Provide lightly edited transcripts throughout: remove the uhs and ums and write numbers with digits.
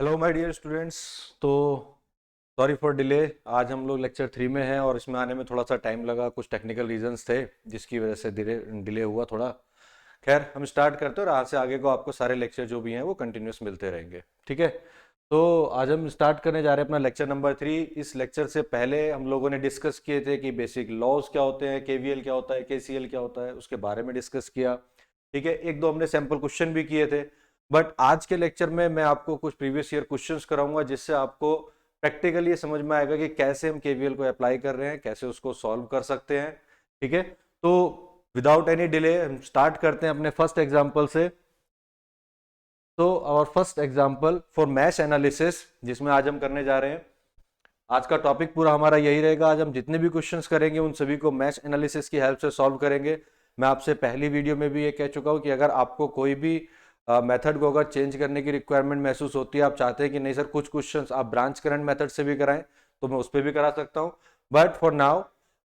Hello my dear students. तो sorry for delay. आज हम लोग लेक्चर 3 में हैं और इसमें आने में थोड़ा सा टाइम लगा, कुछ टेक्निकल रीजंस थे जिसकी वजह से डिले डिले हुआ थोड़ा। खैर हम स्टार्ट करते हैं और आज से आगे को आपको सारे लेक्चर जो भी हैं वो कंटिन्यूस मिलते रहेंगे। ठीक है। तो आज हम स्टार्ट करने जा रहे हैं अपना लेक्चर नंबर 3। इस लेक्चर से पहले हम लोगों ने डिस्कस किए थे कि बेसिक लॉज क्या होते हैं, केवीएल क्या होता है, केसीएल क्या होता है, उसके बारे में डिस्कस किया। ठीक है, एक दो हमने सैंपल क्वेश्चन भी किए थे। बट आज के लेक्चर में मैं आपको कुछ प्रीवियस ईयर क्वेश्चंस कराऊंगा जिससे आपको प्रैक्टिकली ये समझ में आएगा कि कैसे हम केवीएल को अप्लाई कर रहे हैं, कैसे उसको सॉल्व कर सकते हैं। ठीक है। तो विदाउट एनी डिले हम स्टार्ट करते हैं अपने फर्स्ट एग्जांपल से। तो our first example for mesh analysis, जिसमें आज हम करने जा रहे हैं, आज का टॉपिक पूरा हमारा यही रहेगा। आज हम जितने भी क्वेश्चंस करेंगे उन सभी को मैश एनालिसिस की हेल्प से सॉल्व करेंगे। मैं आपसे पहली वीडियो में भी ये कह चुका हूँ कि अगर आपको कोई भी मेथड को अगर चेंज करने की रिक्वायरमेंट महसूस होती है, आप चाहते हैं कि नहीं सर कुछ क्वेश्चंस आप ब्रांच करंट मेथड से भी कराएं, तो मैं उस पर भी करा सकता हूं। बट फॉर नाउ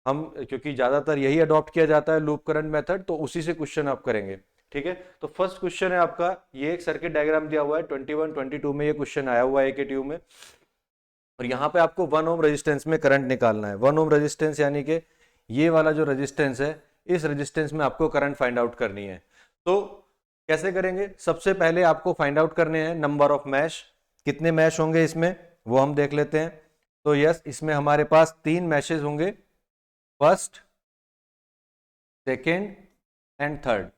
हम, क्योंकि ज्यादातर यही अडॉप्ट किया जाता है लूप करंट मेथड, तो उसी से क्वेश्चन आप करेंगे। ठीक है। तो फर्स्ट क्वेश्चन है आपका, ये एक सर्किट डायग्राम दिया हुआ है 21 22 में, ये क्वेश्चन आया हुआ है AKTU में। और यहाँ पे आपको 1 ओम रेजिस्टेंस में करंट निकालना है। 1 ओम रेजिस्टेंस यानी कि ये वाला जो रेजिस्टेंस है, इस रेजिस्टेंस में आपको करंट फाइंड आउट करनी है। तो कैसे करेंगे? सबसे पहले आपको फाइंड आउट करने हैं नंबर ऑफ मैश, कितने मैश होंगे इसमें वो हम देख लेते हैं। तो यस, इसमें हमारे पास 3 मैशेज होंगे, first, second and third.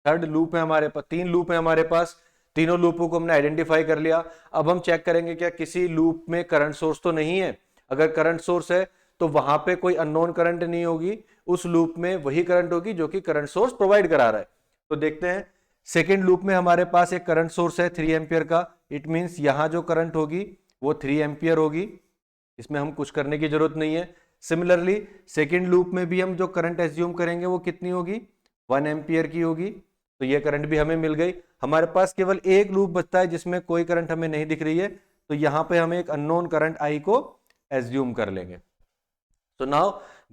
Third loop है हमारे पास, 3 लूप है हमारे पास। तीनों लूपों को हमने आइडेंटिफाई कर लिया। अब हम चेक करेंगे क्या किसी लूप में करंट सोर्स तो नहीं है। अगर करंट सोर्स है तो वहां पे कोई अननोन करंट नहीं होगी, उस लूप में वही करंट होगी जो कि करंट सोर्स प्रोवाइड करा रहा है। तो देखते हैं, सेकेंड लूप में हमारे पास एक करंट सोर्स है 3 एम्पियर का। इट मींस यहां जो करंट होगी वो 3 एम्पियर होगी, इसमें हम कुछ करने की जरूरत नहीं है। सिमिलरली सेकेंड लूप में भी हम जो करंट एज्यूम करेंगे वो कितनी होगी, 1 एम्पियर की होगी। तो ये करंट भी हमें मिल गई। हमारे पास केवल एक लूप बचता है जिसमें कोई करंट हमें नहीं दिख रही है, तो यहां पे हम एक अननोन करंट आई को एज्यूम कर लेंगे। So now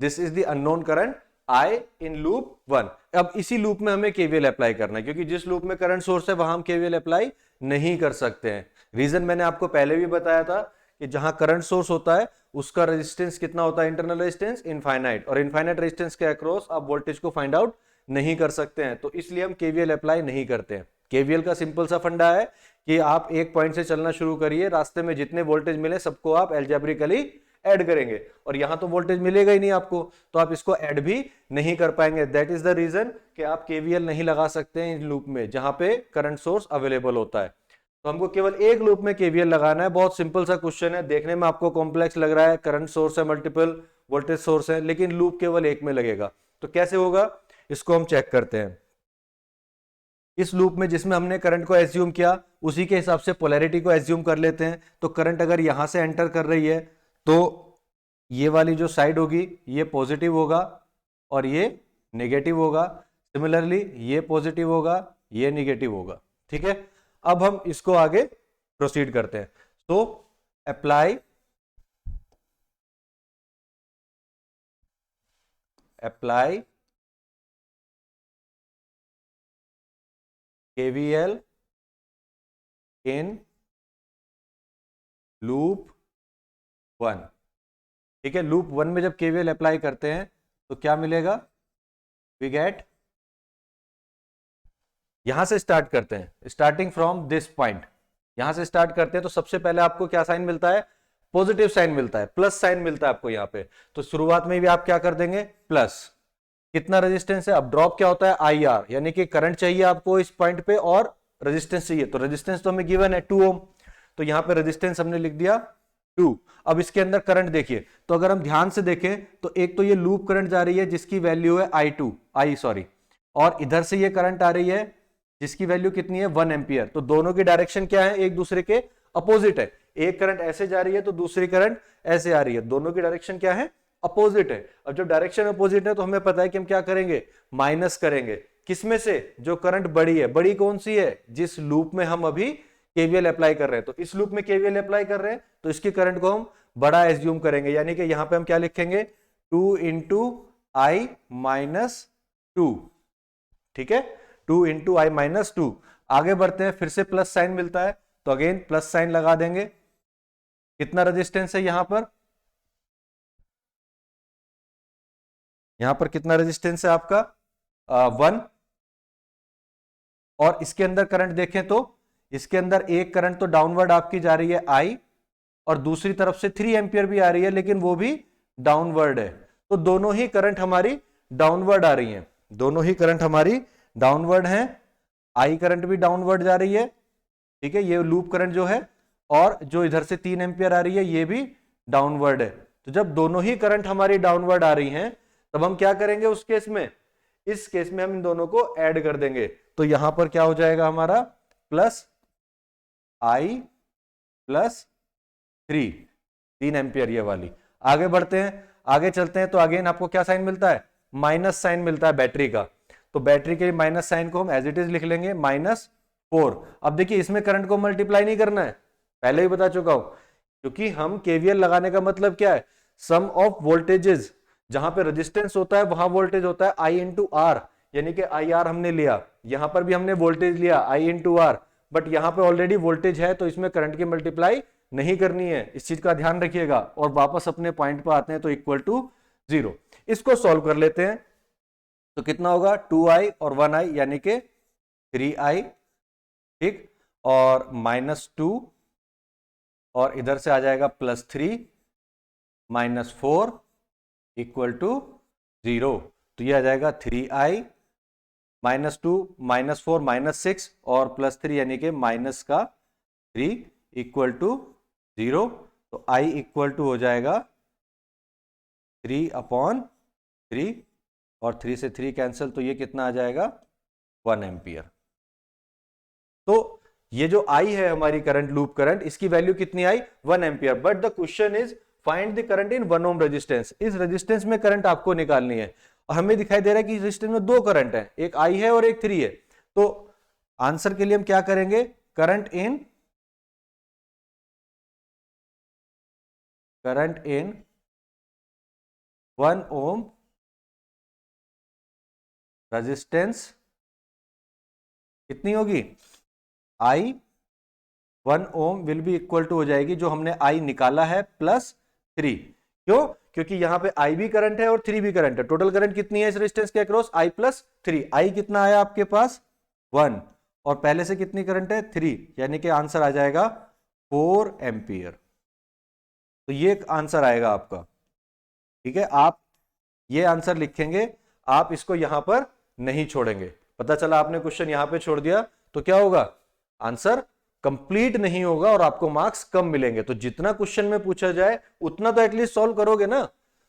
this is the unknown current I in loop 1। अब इसी लूप में हमें केवीएल अप्लाई करना है, क्योंकि जिस लूप में करंट सोर्स है वहां हम केवीएल अप्लाई नहीं कर सकते हैं। रीजन मैंने आपको पहले भी बताया था कि जहां करंट सोर्स होता है उसका रेजिस्टेंस कितना होता है, इंटरनल रेजिस्टेंस इनफाइनाइट, और इनफाइनाइट रेजिस्टेंस के अक्रॉस आप वोल्टेज को फाइंड आउट नहीं कर सकते हैं, तो इसलिए हम केवीएल अप्लाई नहीं करते हैं। केवीएल का सिंपल सा फंडा है कि आप एक पॉइंट से चलना शुरू करिए, रास्ते में जितने वोल्टेज मिले सबको आप एल्जेब्रिकली ऐड करेंगे, और यहां तो वोल्टेज मिलेगा ही नहीं आपको, तो आप इसको ऐड भी नहीं कर पाएंगे। दैट इज द रीजन कि आप केवीएल नहीं लगा सकते हैं इन लूप में जहां पे करंट सोर्स अवेलेबल होता है। तो हमको केवल एक लूप में केवीएल लगाना है। बहुत सिंपल सा क्वेश्चन है, देखने में आपको कॉम्प्लेक्स लग रहा है, करंट सोर्स है, मल्टीपल वोल्टेज सोर्स है, लेकिन लूप केवल एक में लगेगा। तो कैसे होगा इसको हम चेक करते हैं। इस लूप में जिसमें हमने करंट को एज्यूम किया उसी के हिसाब से पोलैरिटी को एज्यूम कर लेते हैं। तो करंट अगर यहां से एंटर कर रही है तो ये वाली जो साइड होगी ये पॉजिटिव होगा और ये नेगेटिव होगा। सिमिलरली ये पॉजिटिव होगा, ये नेगेटिव होगा। ठीक है। अब हम इसको आगे प्रोसीड करते हैं। तो अप्लाई केवीएल इन लूप 1। ठीक है। लूप 1 में जब केवीएल अप्लाई करते हैं तो क्या मिलेगा, वी गेट, यहां से स्टार्ट करते हैं, स्टार्टिंग फ्रॉम दिस पॉइंट, यहां से स्टार्ट करते हैं तो सबसे पहले आपको क्या साइन मिलता है, पॉजिटिव साइन मिलता है, प्लस साइन मिलता है आपको यहां पे। तो शुरुआत में भी आप क्या कर देंगे, प्लस। कितना रेजिस्टेंस है, अब ड्रॉप क्या होता है, IR, यानी कि करंट चाहिए आपको इस पॉइंट पे और रेजिस्टेंस चाहिए। तो रेजिस्टेंस तो हमें गिवन है 2 ओम, तो यहां पे रेजिस्टेंस हमने लिख दिया 2। अब इसके अंदर करंट देखिए, तो अगर हम ध्यान से देखें तो एक तो ये लूप करंट जा रही है जिसकी वैल्यू है I सॉरी, और इधर से ये करंट आ रही है जिसकी वैल्यू कितनी है, 1 एम्पियर। तो दोनों की डायरेक्शन क्या है, एक दूसरे के अपोजिट है। एक करंट ऐसे जा रही है तो दूसरी करंट ऐसे आ रही है, दोनों की डायरेक्शन क्या है, अपोजिट है। अब जब डायरेक्शन अपोजिट है तो हमें पता है कि हम क्या करेंगे, माइनस करेंगे। किसमें से, जो करंट बड़ी है, बड़ी कौन सी है, जिस लूप में हम अभी केवीएल अप्लाई कर रहे हैं। तो इस लूप में केवीएल अप्लाई कर रहे हैं तो इसकी करंट को हम बड़ा एज्यूम करेंगे, यानी कि यहां पे हम क्या लिखेंगे, 2 इंटू आई माइनस 2। ठीक है, 2 इंटू आई माइनस 2। आगे बढ़ते हैं, फिर से प्लस साइन मिलता है, तो अगेन प्लस साइन लगा देंगे। कितना रेजिस्टेंस है यहां पर, यहां पर कितना रेजिस्टेंस है आपका 1। और इसके अंदर करंट देखें तो इसके अंदर एक करंट तो डाउनवर्ड आपकी जा रही है I, और दूसरी तरफ से 3 एंपियर भी आ रही है, लेकिन वो भी डाउनवर्ड है। तो दोनों ही करंट हमारी डाउनवर्ड आ रही हैं, दोनों ही करंट हमारी डाउनवर्ड हैं। I करंट भी डाउनवर्ड जा रही है, ठीक है, ये लूप करंट जो है, और जो इधर से 3 एंपियर आ रही है ये भी डाउनवर्ड है। तो जब दोनों ही करंट हमारी डाउनवर्ड आ रही हैं, तब हम क्या करेंगे उस केस में, इस केस में हम इन दोनों को ऐड कर देंगे। तो यहां पर क्या हो जाएगा हमारा प्लस I प्लस 3 एंपियर ये वाली। आगे बढ़ते हैं, आगे चलते हैं, तो अगेन आपको क्या साइन मिलता है, माइनस साइन मिलता है बैटरी का। तो बैटरी के माइनस साइन को हम एज इट इज लिख लेंगे -4। अब देखिए इसमें करंट को मल्टीप्लाई नहीं करना है, पहले ही बता चुका हूं, क्योंकि हम केवीएल लगाने का मतलब क्या है, सम ऑफ वोल्टेजेस। जहां पे रेजिस्टेंस होता है वहां वोल्टेज होता है I इंटू आर, यानी कि IR हमने लिया, यहां पर भी हमने वोल्टेज लिया I इंटू आर, बट यहां पे ऑलरेडी वोल्टेज है, तो इसमें करंट की मल्टीप्लाई नहीं करनी है, इस चीज का ध्यान रखिएगा। और वापस अपने पॉइंट पर आते हैं, तो इक्वल टू 0। इसको सॉल्व कर लेते हैं, तो कितना होगा 2I और 1I यानी कि 3I, ठीक, और -2, और इधर से आ जाएगा +3 -4 इक्वल टू 0। तो ये आ जाएगा 3I -2 -4 -6 और +3 यानी कि -3 इक्वल टू 0। तो I इक्वल टू हो जाएगा 3/3, और 3 से 3 कैंसिल, तो ये कितना आ जाएगा 1 एम्पियर। तो ये जो I है हमारी करंट, लूप करंट, इसकी वैल्यू कितनी आई 1 ampere. But the question is find the current in 1 ohm resistance. इस रेजिस्टेंस में करंट आपको निकालनी है, और हमें दिखाई दे रहा है कि इस रेजिस्टेंस में 2 करंट है, एक I है और एक 3 है। तो आंसर के लिए हम क्या करेंगे, करंट इन 1 ओम रेजिस्टेंस कितनी होगी, I 1 ohm will be equal to हो जाएगी, जो हमने I निकाला है, +3। क्यों, क्योंकि यहां पे I भी करंट है और 3 भी करंट है। टोटल करंट कितनी है इस रेजिस्टेंस के अक्रॉस, I +3। I कितना आया आपके पास 1, और पहले से कितनी करंट है 3, यानी कि आंसर आ जाएगा 4 एम्पियर। तो ये आंसर आएगा आपका, ठीक है। आप ये आंसर लिखेंगे, आप इसको यहां पर नहीं छोड़ेंगे। पता चला आपने क्वेश्चन यहां पे छोड़ दिया तो क्या होगा, आंसर कंप्लीट नहीं होगा और आपको मार्क्स कम मिलेंगे। तो जितना क्वेश्चन में पूछा जाए उतना तो एटलीस्ट सॉल्व करोगे ना,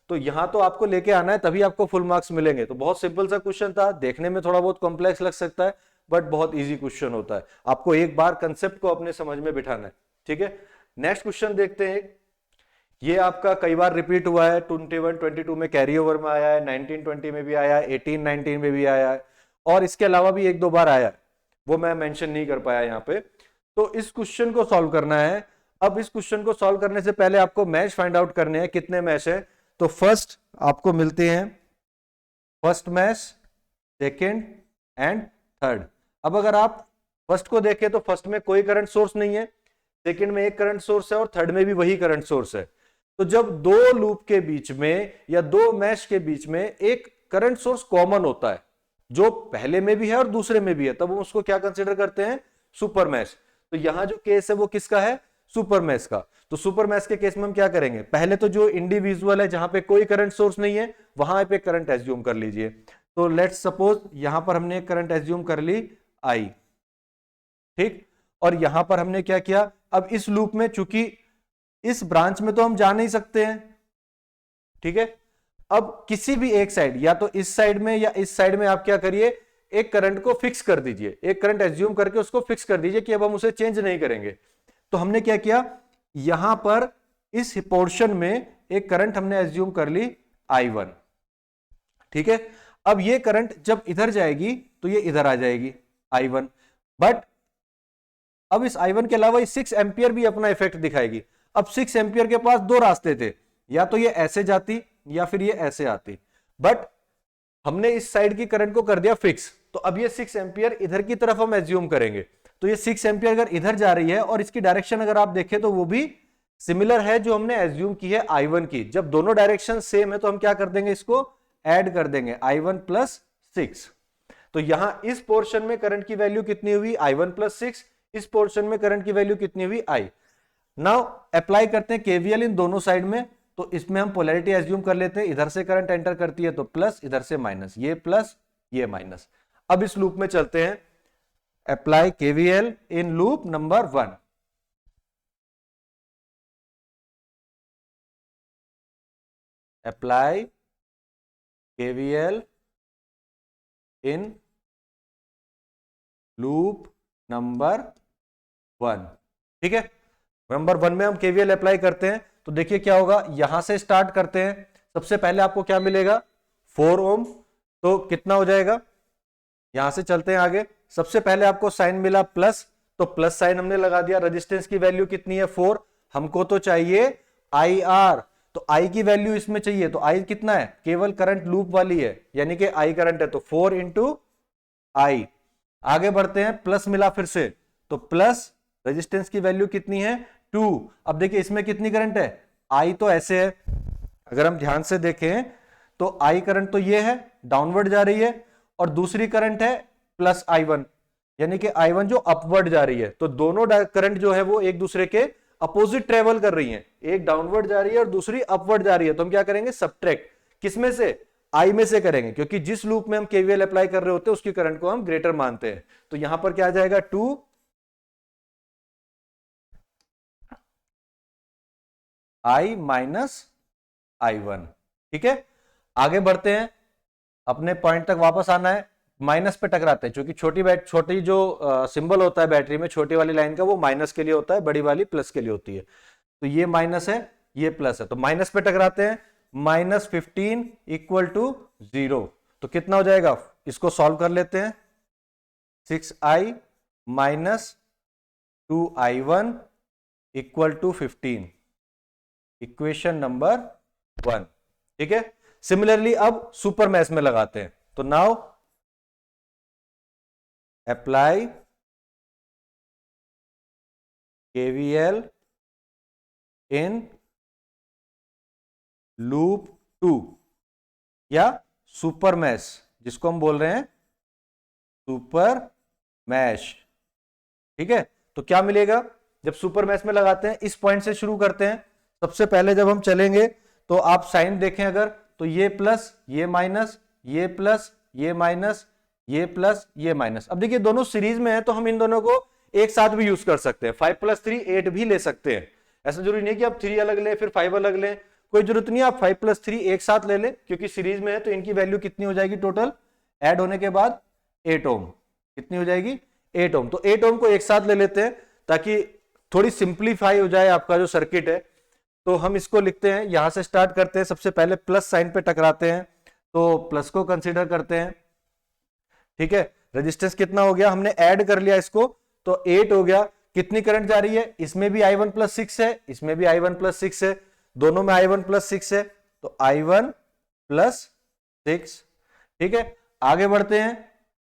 तो यहां तो आपको लेके आना है, तभी आपको फुल मार्क्स मिलेंगे। तो बहुत सिंपल सा क्वेश्चन था, देखने में थोड़ा बहुत कॉम्प्लेक्स लग सकता है, बट बहुत इजी क्वेश्चन होता है। आपको एक बार कंसेप्ट को अपने समझ में बिठाना है, ठीक है। नेक्स्ट क्वेश्चन देखते हैं। ये आपका कई बार रिपीट हुआ है, 21-22 में कैरी ओवर में आया है, 19-20 में भी आया है, 18-19 में भी आया है, और इसके अलावा भी 1-2 बार आया है, वो मैं मेंशन नहीं कर पाया यहाँ पे। तो इस क्वेश्चन को सॉल्व करना है। अब इस क्वेश्चन को सॉल्व करने से पहले आपको मैश फाइंड आउट करने हैं, कितने मैश है। तो फर्स्ट आपको मिलते हैं first mesh, second and third. अब अगर आप फर्स्ट को देखें तो फर्स्ट में कोई करंट सोर्स नहीं है, सेकेंड में एक करंट सोर्स है, और थर्ड में भी वही करंट सोर्स है। तो जब दो लूप के बीच में या दो मैश के बीच में एक करंट सोर्स कॉमन होता है, जो पहले में भी है और दूसरे में भी है, तब हम उसको क्या कंसीडर करते हैं, सुपर मैश। तो यहां जो केस है वो किसका है, सुपर मैश का। तो सुपर मैश के केस में हम क्या करेंगे, पहले तो जो इंडिविजुअल है, जहां पे कोई करंट सोर्स नहीं है, वहां पे करंट एज्यूम कर लीजिए। तो लेट्स सपोज यहां पर हमने करंट एज्यूम कर ली I, ठीक, और यहां पर हमने क्या किया, अब इस लूप में चूंकि इस ब्रांच में तो हम जा नहीं सकते हैं, ठीक है। अब किसी भी एक साइड, या तो इस साइड में या इस साइड में, आप क्या करिए, एक करंट को फिक्स कर दीजिए, एक करंट एज्यूम करके उसको फिक्स कर दीजिए कि अब हम उसे चेंज नहीं करेंगे। तो हमने क्या किया, यहां पर इस पोर्शन में एक करंट हमने एज्यूम कर ली I1, ठीक है। अब ये करंट जब इधर जाएगी तो ये इधर आ जाएगी I1, बट अब इस I1 के अलावा 6 एंपियर भी अपना इफेक्ट दिखाएगी। अब 6 एंपियर के पास दो रास्ते थे, या तो ये ऐसे जाती या फिर ये ऐसे आती, बट हमने इस साइड की करंट को कर दिया फिक्स। तो अब ये 6 एंपियर इधर की तरफ हम एज्यूम करेंगे। तो ये 6 एम्पियर अगर इधर जा रही है और इसकी डायरेक्शन अगर आप देखें तो वो भी सिमिलर है जो हमने एज्यूम की है I1 की। जब दोनों डायरेक्शन सेम है तो हम क्या कर देंगे, इसको ऐड कर देंगे, I1 प्लस 6। तो यहां इस पोर्शन में करंट की वैल्यू कितनी हुई, I1 प्लस 6, इस पोर्शन में करंट की वैल्यू कितनी हुई, I। नाउ अप्लाई करते हैं केवीएल इन दोनों साइड में। तो इसमें हम पोलैरिटी एज्यूम कर लेते हैं, इधर से करंट एंटर करती है तो प्लस, इधर से माइनस, ये प्लस ये माइनस। अब इस लूप में चलते हैं, apply KVL in loop number 1। Apply KVL in loop number 1। ठीक है, नंबर 1 में हम केवीएल अप्लाई करते हैं तो देखिए क्या होगा, यहां से स्टार्ट करते हैं। सबसे पहले आपको क्या मिलेगा, 4 ओम। तो कितना हो जाएगा, यहां से चलते हैं आगे। सबसे पहले आपको साइन मिला प्लस, तो प्लस साइन हमने लगा दिया। रेजिस्टेंस की वैल्यू कितनी है, 4। हमको तो चाहिए IR, तो I की वैल्यू इसमें चाहिए। तो I कितना है, केवल करंट लूप वाली है, यानी कि I करंट है, तो 4 इंटू I। आगे बढ़ते हैं, प्लस मिला फिर से, तो प्लस रेजिस्टेंस की वैल्यू कितनी है, 2। अब देखिए इसमें कितनी करंट है, I तो ऐसे है, अगर हम ध्यान से देखें तो I करंट तो ये है, डाउनवर्ड जा रही है, और दूसरी करंट है प्लस I1, यानी कि I1 जो अपवर्ड जा रही है। तो दोनों करंट जो है वो एक दूसरे के अपोजिट ट्रेवल कर रही हैं, एक डाउनवर्ड जा रही है और दूसरी अपवर्ड जा रही है। तो हम क्या करेंगे, सब्ट्रैक्ट किसमें से, I में से करेंगे, क्योंकि जिस लूप में हम केवीएल अप्लाई कर रहे होते हैं उसकी करंट को हम ग्रेटर मानते हैं। तो यहां पर क्या आ जाएगा, 2 I माइनस I1। ठीक है, आगे बढ़ते हैं, अपने पॉइंट तक वापस आना है। माइनस पे टकराते हैं, क्योंकि छोटी जो सिंबल होता है बैटरी में, छोटी वाली लाइन का, वो माइनस के लिए होता है, बड़ी वाली प्लस के लिए होती है। तो ये माइनस है, ये प्लस है, तो माइनस पे टकराते हैं। -15 इक्वल टू 0, तो कितना हो जाएगा, इसको सॉल्व कर लेते हैं। 6I minus 2I1 equal to 15, equation number 1। ठीक है, सिमिलरली अब सुपर मैश में लगाते हैं। तो now apply KVL in loop 2 या सुपर मैश, जिसको हम बोल रहे हैं सुपर मैश। ठीक है, तो क्या मिलेगा, जब सुपर मैश में लगाते हैं, इस पॉइंट से शुरू करते हैं। सबसे पहले जब हम चलेंगे तो आप साइन देखें अगर, तो ये प्लस, ये माइनस, ये प्लस, ये माइनस, ये प्लस, ये माइनस। अब देखिए दोनों सीरीज में है, तो हम इन दोनों को एक साथ भी यूज कर सकते हैं। 5 + 3 8 भी ले सकते हैं, ऐसा जरूरी नहीं कि आप 3 अलग लें फिर 5 अलग लें, कोई जरूरत नहीं है। आप 5 + 3 एक साथ ले लें, क्योंकि सीरीज में है, तो इनकी वैल्यू कितनी हो जाएगी, टोटल ऐड होने के बाद 8 ओम। कितनी हो जाएगी, 8 ओम। तो 8 ओम को एक साथ ले लेते हैं ताकि थोड़ी सिंप्लीफाई हो जाए आपका जो सर्किट है। तो हम इसको लिखते हैं, यहां से स्टार्ट करते हैं। सबसे पहले प्लस साइन पे टकराते हैं, तो प्लस को कंसीडर करते हैं। ठीक है, रेजिस्टेंस कितना हो गया, हमने ऐड कर लिया इसको, तो 8 हो गया। कितनी करंट जा रही है, इसमें भी I1 + 6 है, इसमें भी I1 + 6 है, दोनों में I1 + 6 है, तो I1 + 6। ठीक है, आगे बढ़ते हैं।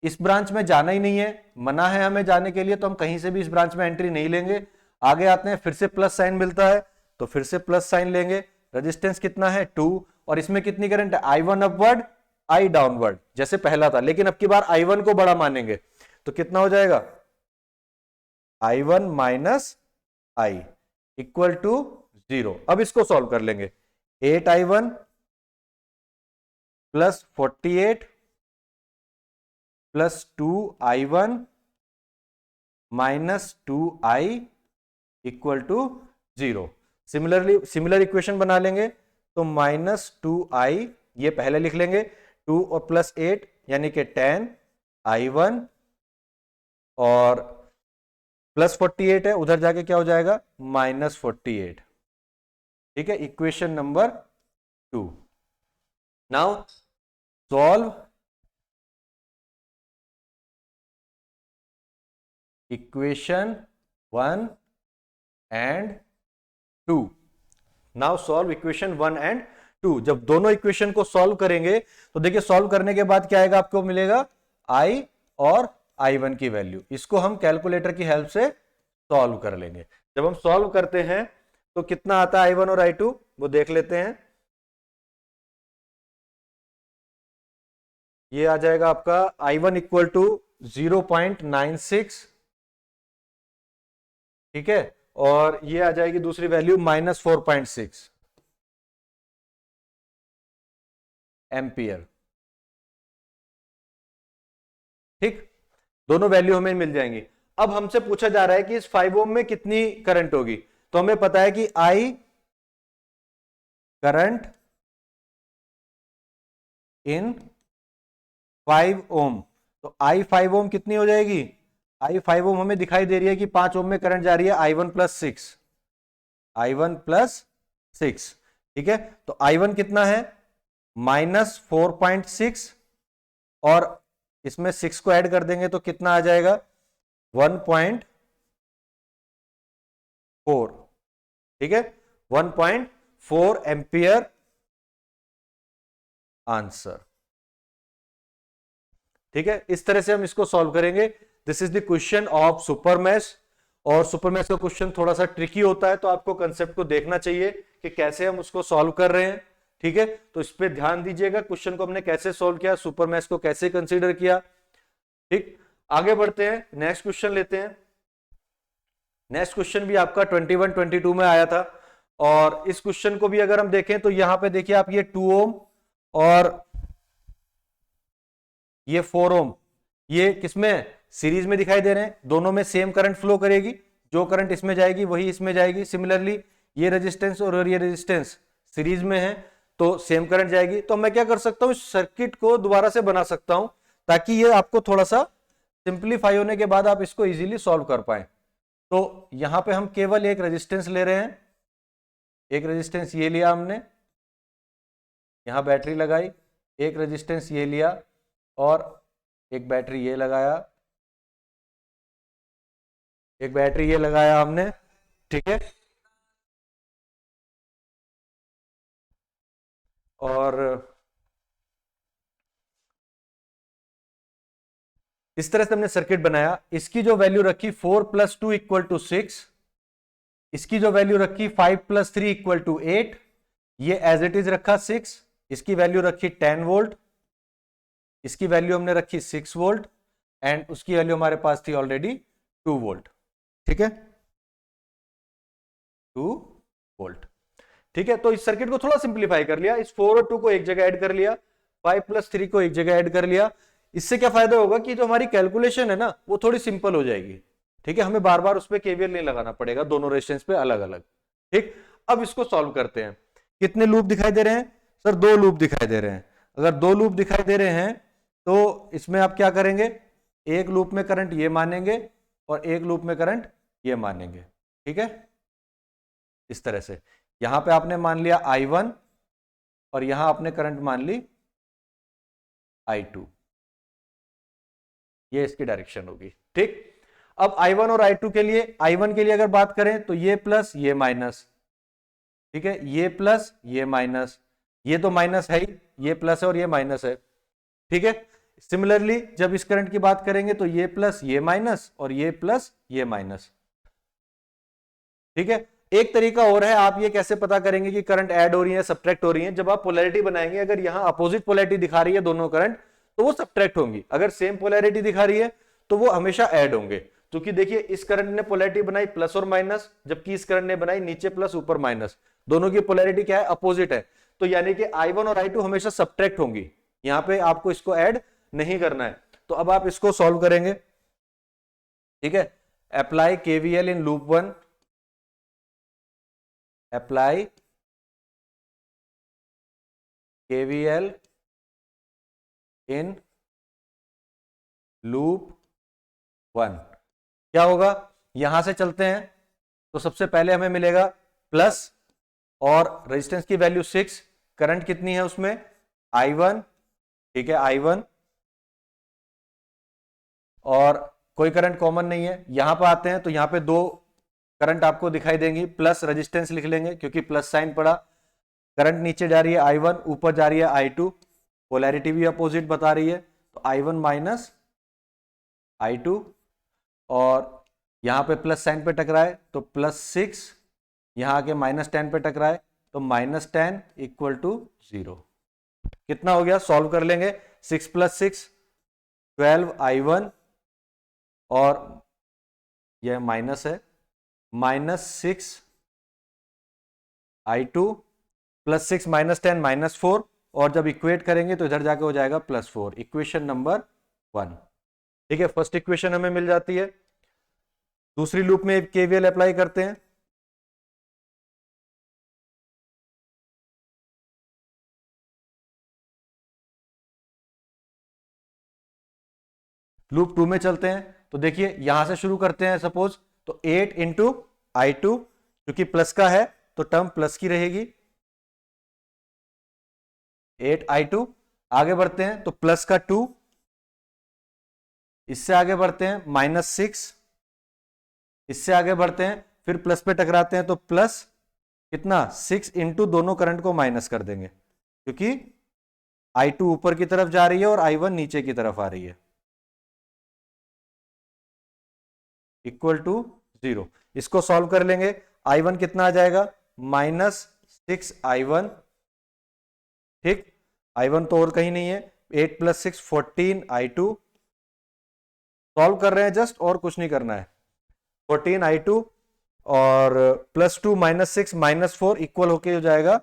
इस ब्रांच में जाना ही नहीं है, मना है हमें जाने के लिए, तो हम कहीं से भी इस ब्रांच में एंट्री नहीं लेंगे। आगे आते हैं, फिर से प्लस साइन मिलता है, तो फिर से प्लस साइन लेंगे। रेजिस्टेंस कितना है, 2, और इसमें कितनी करंट है, I1 अपवर्ड, I डाउनवर्ड, जैसे पहला था, लेकिन अब की बार I1 को बड़ा मानेंगे। तो कितना हो जाएगा, I1 minus I equal to 0। अब इसको सॉल्व कर लेंगे। 8I1 plus 48 plus 2I1 minus 2I equal to 0। Similar equation बना लेंगे, तो -2I, ये पहले लिख लेंगे, 2 और प्लस 8 यानी कि 10I1, और प्लस 48 है, उधर जाके क्या हो जाएगा, -48। ठीक है, equation number 2। Now solve equation 1 and 2। Now solve equation 1 and 2। जब दोनों इक्वेशन को सॉल्व करेंगे तो देखिए सॉल्व करने के बाद क्या आएगा, आपको मिलेगा I और I1 की वैल्यू। इसको हम कैलकुलेटर की हेल्प से सॉल्व कर लेंगे। जब हम सॉल्व करते हैं तो कितना आता है I1 और I2 वो देख लेते हैं। ये आ जाएगा आपका I1 इक्वल टू 0.96, ठीक है, और ये आ जाएगी दूसरी वैल्यू -4.6 एम्पियर। ठीक, दोनों वैल्यू हमें मिल जाएंगी। अब हमसे पूछा जा रहा है कि इस 5 ओम में कितनी करंट होगी, तो हमें पता है कि I करंट इन 5 ओम, तो I 5 ओम कितनी हो जाएगी, I 5 ओम हमें दिखाई दे रही है कि 5 ओम में करंट जा रही है I1 प्लस 6, I1 प्लस 6, ठीक है। तो I1 कितना है -4.6, और इसमें 6 को ऐड कर देंगे तो कितना आ जाएगा 1.4, ठीक है, 1.4 एम्पियर आंसर। ठीक है, इस तरह से हम इसको सॉल्व करेंगे। This is the question of super mesh, और सुपर मैश का क्वेश्चन थोड़ा सा ट्रिकी होता है, तो आपको कंसेप्ट को देखना चाहिए कि कैसे हम उसको सॉल्व कर रहे हैं। ठीक है, तो इस पे ध्यान दीजिएगा, क्वेश्चन को हमने कैसे सॉल्व किया, सुपर मैश को कैसे कंसीडर किया। ठीक, आगे बढ़ते हैं, नेक्स्ट क्वेश्चन लेते हैं। नेक्स्ट क्वेश्चन भी आपका 21-22 में आया था, और इस क्वेश्चन को भी अगर हम देखें तो यहां पे देखिए आप, ये 2 ओम और ये 4 ओम, ये किसमें सीरीज में दिखाई दे रहे हैं, दोनों में सेम करंट फ्लो करेगी, जो करंट इसमें जाएगी वही इसमें जाएगी। सिमिलरली ये रेजिस्टेंस और ये रेजिस्टेंस सीरीज में है तो सेम करंट जाएगी। तो मैं क्या कर सकता हूं, सर्किट को दोबारा से बना सकता हूं, ताकि ये आपको थोड़ा सा सिंप्लीफाई होने के बाद आप इसको इजीली सॉल्व कर पाए। तो यहां पे हम केवल एक रेजिस्टेंस ले रहे हैं, एक रेजिस्टेंस ये लिया हमने, यहां बैटरी लगाई, एक रेजिस्टेंस ये लिया और एक बैटरी ये लगाया, एक बैटरी ये लगाया हमने, ठीक है। और इस तरह से हमने सर्किट बनाया। इसकी जो वैल्यू रखी 4 + 2 = 6, इसकी जो वैल्यू रखी 5 + 3 = 8, ये एज इट इज रखा 6, इसकी वैल्यू रखी 10 वोल्ट, इसकी वैल्यू हमने रखी 6 वोल्ट, एंड उसकी वैल्यू हमारे पास थी ऑलरेडी 2 वोल्ट, ठीक है, 2 वोल्ट। ठीक है, तो इस सर्किट को थोड़ा सिंप्लीफाई कर लिया, इस 4 और 2 को एक जगह ऐड कर लिया, 5 + 3 को एक जगह ऐड कर लिया। इससे क्या फायदा होगा कि जो हमारी कैलकुलेशन है ना वो थोड़ी सिंपल हो जाएगी। ठीक है, हमें बार बार उस पर केवीएल नहीं लगाना पड़ेगा, दोनों रेजिस्टेंस पे अलग अलग। ठीक, अब इसको सॉल्व करते हैं। कितने लूप दिखाई दे रहे हैं सर, 2 लूप दिखाई दे रहे हैं। अगर 2 लूप दिखाई दे रहे हैं तो इसमें आप क्या करेंगे, एक लूप में करंट ये मानेंगे और एक लूप में करंट ये मानेंगे। ठीक है, इस तरह से यहां पे आपने मान लिया I1 और यहां आपने करंट मान ली I2, ये इसकी डायरेक्शन होगी। ठीक, अब I1 और I2 के लिए, I1 के लिए अगर बात करें तो ये प्लस ये माइनस, ठीक है, ये प्लस ये माइनस, ये तो माइनस है ही, ये प्लस है और ये माइनस है। ठीक है, सिमिलरली जब इस करंट की बात करेंगे तो ये प्लस ये माइनस और ये प्लस ये माइनस। ठीक है, एक तरीका और है, आप ये कैसे पता करेंगे कि करंट ऐड हो रही है सब्ट्रैक्ट हो रही है, जब आप पोलैरिटी बनाएंगे, अगर यहां अपोजिट पोलैरिटी दिखा रही है दोनों करंट तो वो सब्ट्रैक्ट होंगी, अगर सेम पोलैरिटी दिखा रही है तो वो हमेशा ऐड होंगे। क्योंकि देखिए इस करंट ने पोलैरिटी बनाई प्लस और माइनस, जबकि इस करंट ने बनाई नीचे प्लस ऊपर माइनस, दोनों की पोलैरिटी क्या है, अपोजिट है। तो यानी कि I1 और I2 हमेशा सब्ट्रैक्ट होंगी, यहां पे आपको इसको ऐड नहीं करना है। तो अब आप इसको सॉल्व करेंगे। ठीक है, apply KVL in loop 1, apply KVL in loop 1। क्या होगा, यहां से चलते हैं तो सबसे पहले हमें मिलेगा प्लस, और रेजिस्टेंस की वैल्यू 6, करंट कितनी है उसमें I1, ठीक है I1, और कोई करंट कॉमन नहीं है। यहां पर आते हैं तो यहां पे 2 करंट आपको दिखाई देंगी, प्लस रेजिस्टेंस लिख लेंगे क्योंकि प्लस साइन पड़ा, करंट नीचे जा रही है I1, ऊपर जा रही है I2, पोलैरिटी भी अपोजिट बता रही है, तो I1 माइनस I2, और यहाँ पे प्लस साइन पे टकराए तो +6, यहाँ आके -10 पे टकराए तो -10 इक्वल टू 0। कितना हो गया, सॉल्व कर लेंगे। 6 + 6 12I1, और यह माइनस है, -6I2 +6 -10 -4, और जब इक्वेट करेंगे तो इधर जाके हो जाएगा +4। Equation number 1। ठीक है, फर्स्ट इक्वेशन हमें मिल जाती है। दूसरी लूप में केवीएल अप्लाई करते हैं। लूप 2 में चलते हैं, तो देखिए यहां से शुरू करते हैं सपोज, तो 8 इंटू I2, क्योंकि प्लस का है तो टर्म प्लस की रहेगी, 8I2। आगे बढ़ते हैं तो प्लस का 2, इससे आगे बढ़ते हैं -6, इससे आगे बढ़ते हैं, फिर प्लस पे टकराते हैं तो प्लस कितना 6 इंटू, दोनों करंट को माइनस कर देंगे क्योंकि I2 ऊपर की तरफ जा रही है और I1 नीचे की तरफ आ रही है, इक्वल टू 0। इसको सॉल्व कर लेंगे। I1 कितना आ जाएगा, -6I1। ठीक, I1 तो और कहीं नहीं है, 8 + 6 14I2। सॉल्व कर रहे हैं जस्ट, और कुछ नहीं करना है। 14I2 और +2 -6 -4 इक्वल होके हो जाएगा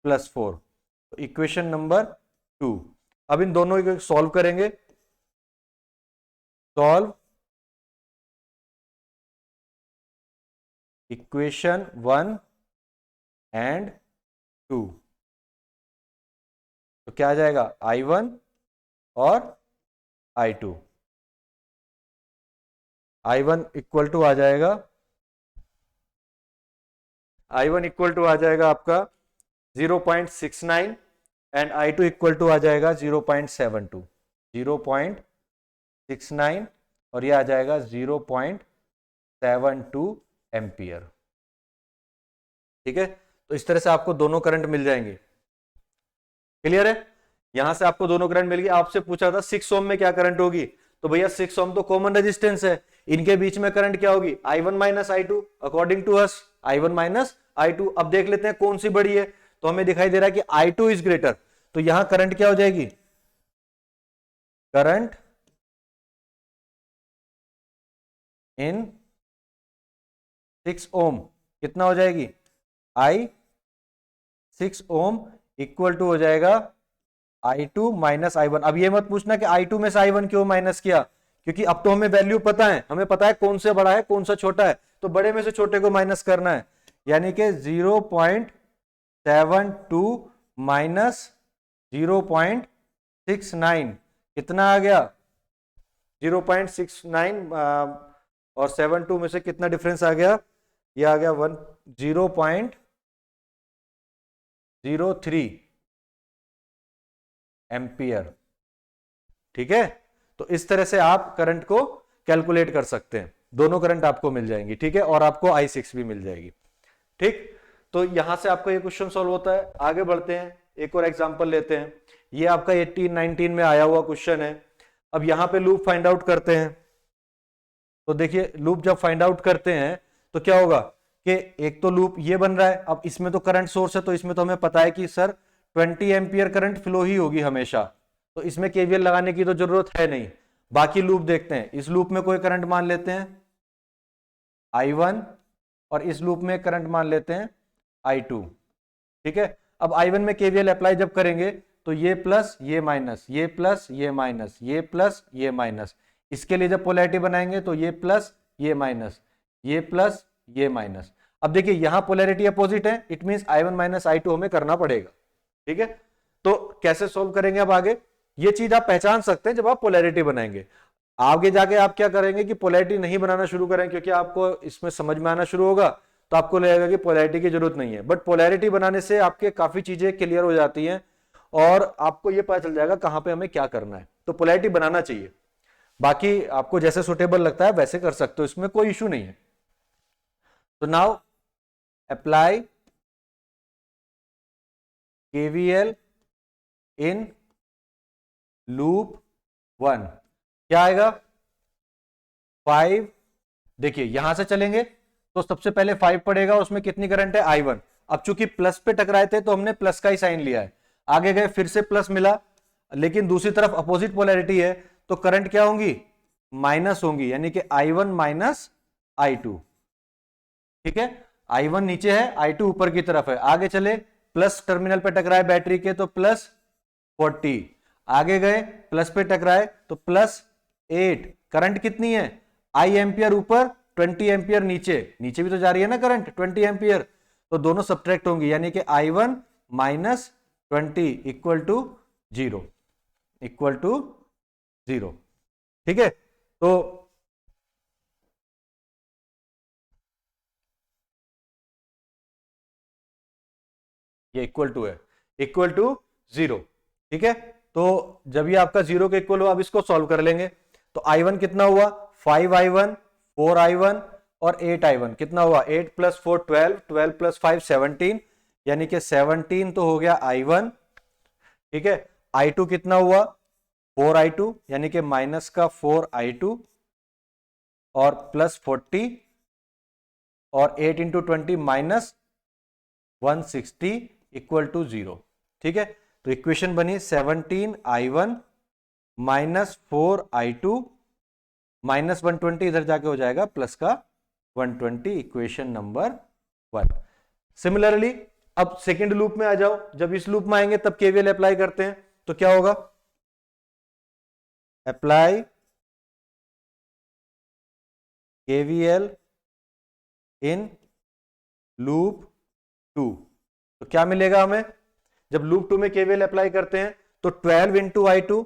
+4। तो इक्वेशन नंबर 2। अब इन दोनों को सॉल्व करेंगे। सॉल्व इक्वेशन 1 एंड 2, तो क्या आ जाएगा, I1 और I2। I1 इक्वल टू आ जाएगा, I1 इक्वल टू आ जाएगा आपका 0.69 एंड I2 इक्वल टू आ जाएगा 0.72। 0.69 और ये आ जाएगा 0.72 एम्पियर। ठीक है, तो इस तरह से आपको दोनों करंट मिल जाएंगे। क्लियर है, यहां से आपको दोनों करंट मिल गए। आपसे पूछा था 6 ओम में क्या करंट होगी, तो भैया 6 ओम तो कॉमन रेजिस्टेंस है, इनके बीच में करंट क्या होगी, I1 - I2 according to us, I1 - I2। अब देख लेते हैं कौन सी बड़ी है, तो हमें दिखाई दे रहा है कि I2 इज ग्रेटर, तो यहां करंट क्या हो जाएगी, करंट इन 6 ओम कितना हो जाएगी, I6 ओम इक्वल टू हो जाएगा I2 - I1। अब ये मत पूछना कि I2 में से I1 क्यों माइनस किया, क्योंकि अब तो हमें वैल्यू पता है, हमें पता है कौन से बड़ा है कौन सा छोटा है, तो बड़े में से छोटे को माइनस करना है। यानी कि 0.72 माइनस 0.69 कितना आ गया, 0.69, और 72 में से कितना डिफरेंस आ गया, ये आ गया 0.03 एम्पियर। ठीक है, तो इस तरह से आप करंट को कैलकुलेट कर सकते हैं, दोनों करंट आपको मिल जाएंगी। ठीक है, और आपको I6 भी मिल जाएगी। ठीक, तो यहां से आपका ये क्वेश्चन सॉल्व होता है। आगे बढ़ते हैं, एक और एग्जांपल लेते हैं। ये आपका 18-19 में आया हुआ क्वेश्चन है। अब यहां पे लूप फाइंड आउट करते हैं, तो देखिए लूप जब फाइंड आउट करते हैं तो क्या होगा कि एक तो लूप ये बन रहा है, अब इसमें तो करंट सोर्स है, तो इसमें तो हमें पता है कि सर 20 एम्पियर करंट फ्लो ही होगी हमेशा, तो इसमें केवीएल लगाने की तो जरूरत है नहीं। बाकी लूप देखते हैं, इस लूप में कोई करंट मान लेते हैं I1, और इस लूप में करंट मान लेते हैं I2। ठीक है, अब I1 में केवीएल अप्लाई जब करेंगे तो ये प्लस ये माइनस, ये प्लस ये माइनस, ये प्लस ये माइनस, इसके लिए जब पोलैरिटी बनाएंगे तो ये प्लस ये माइनस, ये प्लस ये माइनस। अब देखिए यहां पोलैरिटी अपोजिट है, इट मींस I1 - I2 हमें करना पड़ेगा। ठीक है, तो कैसे सोल्व करेंगे अब आगे, ये चीज आप पहचान सकते हैं जब आप पोलैरिटी बनाएंगे। आगे जाके आप क्या करेंगे कि पोलैरिटी नहीं बनाना शुरू करें, क्योंकि आपको इसमें समझ में आना शुरू होगा तो आपको लगेगा कि पोलैरिटी की जरूरत नहीं है, बट पोलैरिटी बनाने से आपके काफी चीजें क्लियर हो जाती हैं और आपको यह पता चल जाएगा कहां पे हमें क्या करना है। तो पोलैरिटी बनाना चाहिए, बाकी आपको जैसे सुटेबल लगता है वैसे कर सकते हो, इसमें कोई इशू नहीं है। तो now apply KVL in loop 1। क्या आएगा 5, देखिए यहां से चलेंगे तो सबसे पहले 5 पड़ेगा, उसमें कितनी करंट है I1। अब चूंकि प्लस पे टकराए थे तो हमने प्लस का ही साइन लिया है, आगे गए फिर से प्लस मिला, लेकिन दूसरी तरफ अपोजिट पोलैरिटी है तो करंट क्या होंगी माइनस होंगी, यानी कि I1 माइनस I2। ठीक है, I1 नीचे है, I2 ऊपर की तरफ है, आगे चले प्लस टर्मिनल पे टकराए बैटरी के तो प्लस 40, आगे गए प्लस पे टकराए तो प्लस 8। करंट कितनी है I एम्पियर ऊपर 20 एम्पियर नीचे, नीचे भी तो जा रही है ना करंट 20 एम्पियर, तो दोनों सब्ट्रैक्ट होंगी, यानी कि I1 minus 20 equal to 0, equal to 0। ठीक है, तो ये इक्वल टू है, इक्वल टू 0। ठीक है, तो जब ये आपका 0 के इक्वल हो, अब इसको सॉल्व कर लेंगे तो I1 कितना हुआ 5I1, 4I1 और 8I1 कितना हुआ 8 प्लस 4 12, 12 प्लस 5 17, यानी कि 17 तो हो गया I1। ठीक है, I2 कितना हुआ 4I2, यानी कि माइनस का 4I2 और प्लस 40 और 8 इंटू 20 माइनस 160 इक्वल टू 0। ठीक है, तो इक्वेशन बनी 17I1 माइनस 4I2 माइनस 120, इधर जाके हो जाएगा प्लस का 120, इक्वेशन नंबर 1। सिमिलरली अब सेकेंड लूप में आ जाओ, जब इस लूप में आएंगे तब केवीएल अप्लाई करते हैं तो क्या होगा, अप्लाई केवीएल इन लूप 2, तो क्या मिलेगा हमें, जब लूप 2 में केवीएल अप्लाई करते हैं तो 12 इंटू I2,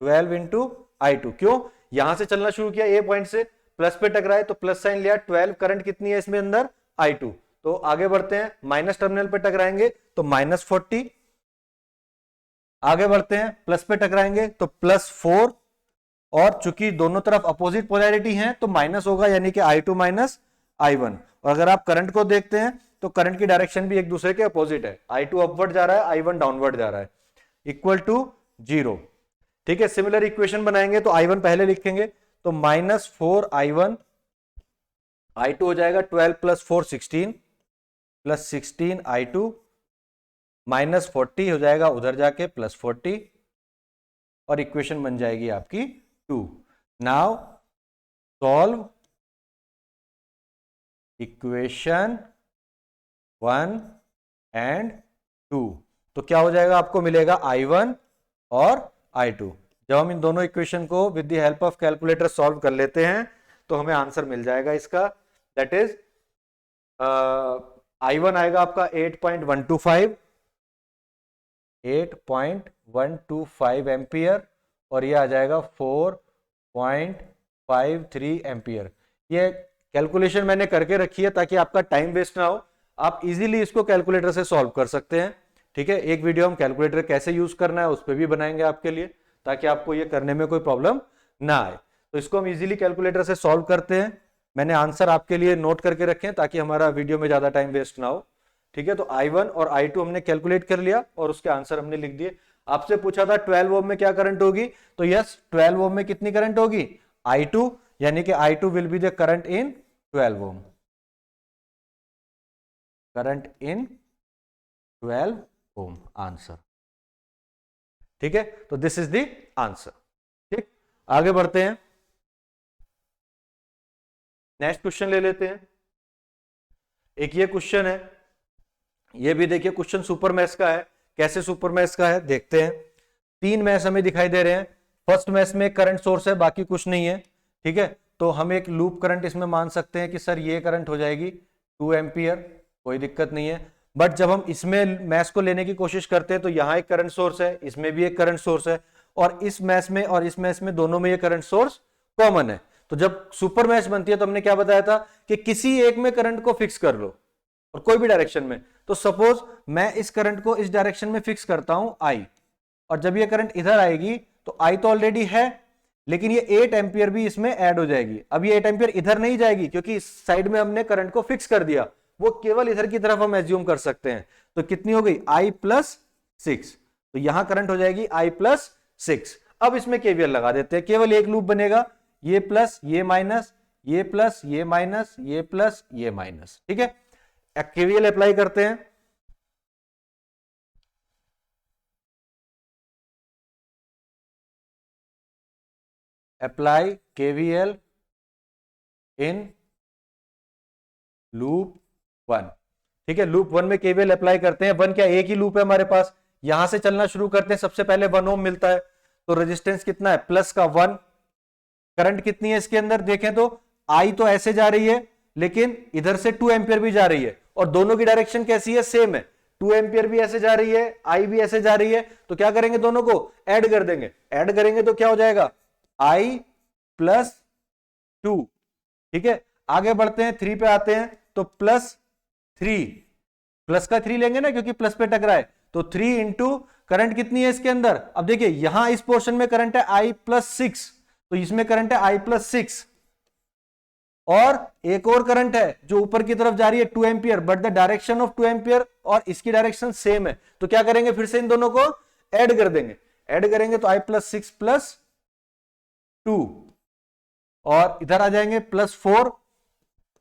12 इंटू I2, क्यों यहां से चलना शुरू किया, ए पॉइंट से प्लस पे टकराए तो प्लस साइन लिया, 12 करंट कितनी है इसमें अंदर I2, तो आगे बढ़ते हैं, माइनस टर्मिनल पे टकराएंगे तो माइनस 40, आगे बढ़ते हैं प्लस पे टकराएंगे तो प्लस 4, और चूंकि दोनों तरफ अपोजिट पोलैरिटी हैं तो माइनस होगा, यानी कि I2 माइनस I1। और अगर आप करंट को देखते हैं तो करंट की डायरेक्शन भी एक दूसरे के अपोजिट है, I2 अपवर्ड जा रहा है, I1 डाउनवर्ड जा रहा है, इक्वल टू 0। ठीक है, सिमिलर इक्वेशन बनाएंगे तो I1 पहले लिखेंगे तो माइनस 4I1, I2 हो जाएगा 12 प्लस 4 16 प्लस 16 I2 माइनस 40 हो जाएगा उधर जाके प्लस 40, और इक्वेशन बन जाएगी आपकी 2। नाउ सॉल्व इक्वेशन 1 एंड 2, तो क्या हो जाएगा, आपको मिलेगा I1 और I2। जब हम इन दोनों इक्वेशन को with the help of calculator solve कर लेते हैं तो हमें आंसर मिल जाएगा इसका, दैट इज I1 आएगा आपका 8.125 एम्पियर, और ये आ जाएगा 4.53 एम्पियर। ये कैलकुलेशन मैंने करके रखी है ताकि आपका टाइम वेस्ट ना हो, आप इजीली इसको कैलकुलेटर से सॉल्व कर सकते हैं। ठीक है, एक वीडियो हम कैलकुलेटर कैसे यूज करना है उस पर भी बनाएंगे आपके लिए, ताकि आपको ये करने में कोई प्रॉब्लम ना आए। तो इसको हम इजीली कैलकुलेटर से सॉल्व करते हैं, मैंने आंसर आपके लिए नोट करके रखे हैं ताकि हमारा वीडियो में ज्यादा टाइम वेस्ट ना हो। ठीक है, तो I1 और I2 हमने कैलकुलेट कर लिया और उसके आंसर हमने लिख दिए। आपसे पूछा था 12 ओम में क्या करंट होगी, तो यस 12 ओम में कितनी करंट होगी I2, यानी कि I2 will be the current in 12 ohm, current in 12 ohm answer. ठीक है, तो दिस इज द आंसर। ठीक, आगे बढ़ते हैं, नेक्स्ट क्वेश्चन ले लेते हैं। एक ये क्वेश्चन है, ये भी देखिए क्वेश्चन सुपर मैश का है। कैसे सुपर मैश का है देखते हैं। 3 मैश हमें दिखाई दे रहे हैं, फर्स्ट मैश में करंट सोर्स है बाकी कुछ नहीं है। ठीक है, तो हम एक लूप करंट इसमें मान सकते हैं कि सर ये करंट हो जाएगी 2 एम्पियर, कोई दिक्कत नहीं है। बट जब हम इसमें मैश को लेने की कोशिश करते हैं तो यहाँ एक करंट सोर्स है, इसमें भी एक करंट सोर्स है, और इस मैश में और इस मैश में दोनों में ये करंट सोर्स कॉमन है। तो जब सुपर मैश बनती है तो हमने क्या बताया था कि किसी एक में करंट को फिक्स कर लो और कोई भी डायरेक्शन में। तो सपोज मैं इस करंट को इस डायरेक्शन में फिक्स करता हूं I, और जब ये करंट इधर आएगी तो I तो ऑलरेडी है, लेकिन ये 8 एम्पियर भी इसमें ऐड हो जाएगी। अब ये 8 एम्पियर इधर नहीं जाएगी क्योंकि इस साइड में हमने करंट को फिक्स कर दिया, वो केवल इधर की तरफ हम एज्यूम कर सकते हैं। तो कितनी हो गई I+6, तो यहां करंट हो जाएगी I+6। अब इसमें केवीएल लगा देते हैं, केवल एक लूप बनेगा, ये प्लस ये माइनस, ये प्लस ये माइनस, ये प्लस ये माइनस। ठीक है, केवीएल अप्लाई करते हैं। Apply KVL in loop 1। ठीक है, लूप 1 में केवीएल अप्लाई करते हैं। 1 क्या, एक ही लूप है हमारे पास, यहां से चलना शुरू करते हैं। सबसे पहले 1 ओम मिलता है, तो रेजिस्टेंस कितना है, प्लस का 1। करंट कितनी है इसके अंदर, देखें तो आई तो ऐसे जा रही है, लेकिन इधर से 2 एम्पियर भी जा रही है, और दोनों की डायरेक्शन कैसी है, सेम है। 2 एम्पियर भी ऐसे जा रही है, आई भी ऐसे जा रही है, तो क्या करेंगे, दोनों को ऐड कर देंगे। ऐड करेंगे तो क्या हो जाएगा, आई प्लस 2। ठीक है, आगे बढ़ते हैं, 3 पे आते हैं, तो प्लस 3, प्लस का 3 लेंगे ना, क्योंकि प्लस पे टकरा है, तो 3 इंटू करंट कितनी है इसके अंदर। अब देखिए यहां इस पोर्शन में करंट है आई प्लस 6, तो इसमें करंट है आई प्लस 6, और एक और करंट है जो ऊपर की तरफ जा रही है 2 ampere, but the direction of 2 ampere और इसकी डायरेक्शन सेम है, तो क्या करेंगे, फिर से इन दोनों को ऐड कर देंगे। ऐड करेंगे तो आई प्लस 6 प्लस 2, और इधर आ जाएंगे प्लस 4,